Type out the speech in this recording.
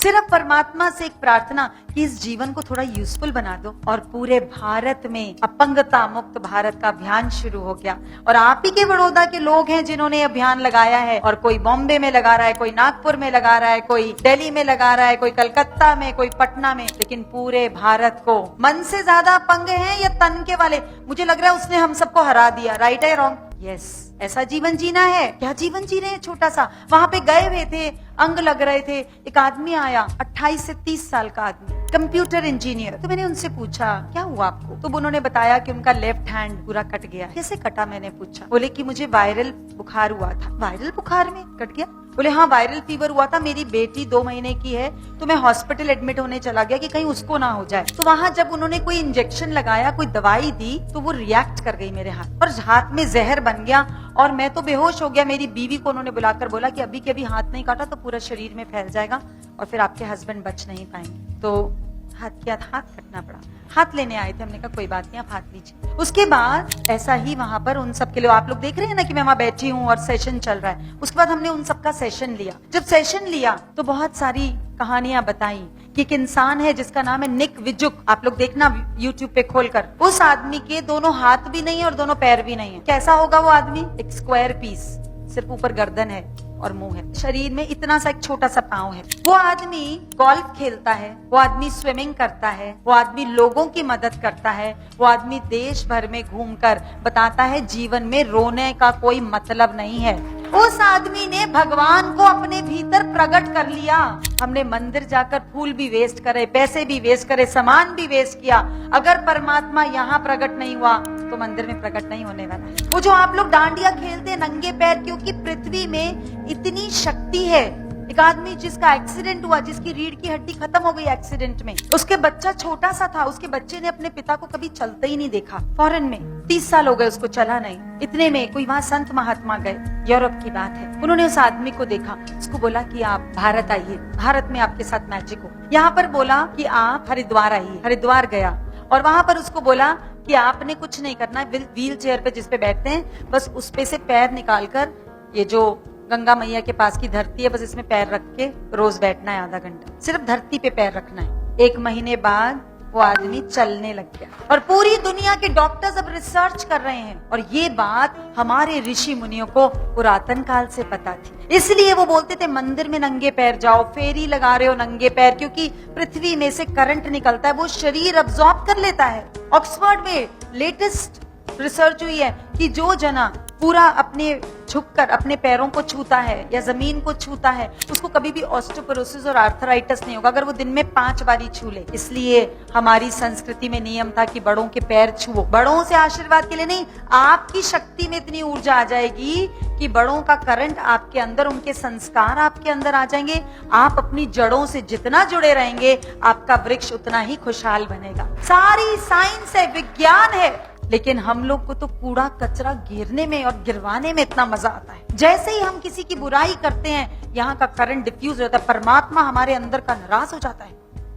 सिर्फ परमात्मा से एक प्रार्थना कि इस जीवन को थोड़ा यूजफुल बना दो, और पूरे भारत में अपंगता मुक्त भारत का अभियान शुरू हो गया। और आप ही के बड़ौदा के लोग हैं जिन्होंने अभियान लगाया है, और कोई बॉम्बे में लगा रहा है, कोई नागपुर में लगा रहा है, कोई दिल्ली में लगा रहा है, कोई कलकत्ता में, कोई पटना में, लेकिन पूरे भारत को मन से ज्यादा अपंग है या तन के वाले, मुझे लग रहा है उसने हम सबको हरा दिया। राइट है रॉन्ग? यस, ऐसा जीवन जीना है। क्या जीवन जी रहे हैं छोटा सा। वहां पे गए हुए थे, अंग लग रहे थे, एक आदमी आया 28 से 30 साल का आदमी, कंप्यूटर इंजीनियर। तो मैंने उनसे पूछा क्या हुआ आपको, तो उन्होंने बताया कि उनका लेफ्ट हैंड पूरा कट गया। कैसे कटा, मैंने पूछा। बोले कि मुझे वायरल बुखार हुआ था। वायरल बुखार में कट गया? बोले हाँ, वायरल फीवर हुआ था, मेरी बेटी 2 महीने की है, तो मैं हॉस्पिटल एडमिट होने चला गया कि कहीं उसको ना हो जाए। तो वहां जब उन्होंने कोई इंजेक्शन लगाया, कोई दवाई दी, तो वो रिएक्ट कर गई मेरे हाथ, और हाथ में जहर बन गया और मैं तो बेहोश हो गया। मेरी बीवी को उन्होंने बुलाकर बोला कि अभी के अभी हाथ नहीं काटा तो पूरा शरीर में फैल जाएगा और फिर आपके हस्बैंड बच नहीं पाएंगे। तो हाथ किया, हाथ कटना पड़ा। हाथ लेने आए थे, हमने कहा कोई बात नहीं, आप हाथ लीजिए। उसके बाद ऐसा ही वहां पर उन सब के लिए, आप लोग देख रहे हैं ना कि मैं वहां बैठी हूँ और सेशन चल रहा है। उसके बाद हमने उन सबका सेशन लिया। जब सेशन लिया तो बहुत सारी कहानियां बताई कि एक इंसान है जिसका नाम है निक विजुक। आप लोग देखना यूट्यूब पे खोलकर। उस आदमी के दोनों हाथ भी नहीं है और दोनों पैर भी नहीं है। कैसा होगा वो आदमी? एक स्क्वायर पीस, सिर्फ ऊपर गर्दन है और मुंह है, शरीर में इतना सा एक छोटा सा पाँव है। वो आदमी गोल्फ खेलता है, वो आदमी स्विमिंग करता है, वो आदमी लोगों की मदद करता है, वो आदमी देश भर में घूमकर बताता है जीवन में रोने का कोई मतलब नहीं है। उस आदमी ने भगवान को अपने भीतर प्रकट कर लिया। हमने मंदिर जाकर फूल भी वेस्ट करे, पैसे भी वेस्ट करे, सामान भी वेस्ट किया। अगर परमात्मा यहाँ प्रकट नहीं हुआ तो मंदिर में प्रकट नहीं होने वाला है। वो जो आप लोग डांडिया खेलते नंगे पैर, क्योंकि पृथ्वी में इतनी शक्ति है। एक आदमी जिसका एक्सीडेंट हुआ, जिसकी रीढ़ की हड्डी खत्म हो गई एक्सीडेंट में, उसके बच्चा छोटा सा था, उसके बच्चे ने अपने पिता को कभी चलते ही नहीं देखा। फॉरेन में 30 साल हो गए उसको चला नहीं। इतने में कोई वहाँ संत महात्मा गए, यूरोप की बात है। उन्होंने उस आदमी को देखा, उसको बोला कि आप भारत आइए, भारत में आपके साथ मैजिक हो। यहाँ पर बोला कि आप हरिद्वार आइए। हरिद्वार गया और वहां पर उसको बोला कि आपने कुछ नहीं करना, व्हील चेयर पे जिसपे बैठते हैं बस उस पे से पैर निकालकर, ये जो गंगा मैया के पास की धरती है, बस इसमें पैर रख के रोज बैठना है आधा घंटा, सिर्फ धरती पे पैर रखना है। 1 महीने बाद वो आदमी चलने लग गया। और पूरी दुनिया के डॉक्टर्स अब रिसर्च कर रहे हैं, और ये बात हमारे ऋषि मुनियों को पुरातन काल से पता थी। इसलिए वो बोलते थे मंदिर में नंगे पैर जाओ, फेरी लगा रहे हो नंगे पैर, क्योंकि पृथ्वी में से करंट निकलता है, वो शरीर अब्सॉर्ब कर लेता है। ऑक्सफोर्ड में लेटेस्ट रिसर्च हुई है कि जो जना पूरा अपने झुककर अपने पैरों को छूता है या जमीन को छूता है, उसको कभी भी ऑस्टियोपोरोसिस और आर्थराइटिस नहीं होगा, अगर वो दिन में 5 बारी छू ले। इसलिए हमारी संस्कृति में नियम था कि बड़ों के पैर छुओ। बड़ों से आशीर्वाद के लिए नहीं, आपकी शक्ति में इतनी ऊर्जा आ जाएगी कि बड़ों का करंट आपके अंदर, उनके संस्कार आपके अंदर आ जाएंगे। आप अपनी जड़ों से जितना जुड़े रहेंगे, आपका वृक्ष उतना ही खुशहाल बनेगा। सारी साइंस है, विज्ञान है, लेकिन हम लोग को तो कूड़ा कचरा गिरने में और गिरवाने में इतना मजा आता है। जैसे ही हम किसी की बुराई करते हैं, यहाँ का करंट डिफ्यूज होता है, परमात्मा हमारे अंदर का नाराज हो जाता है।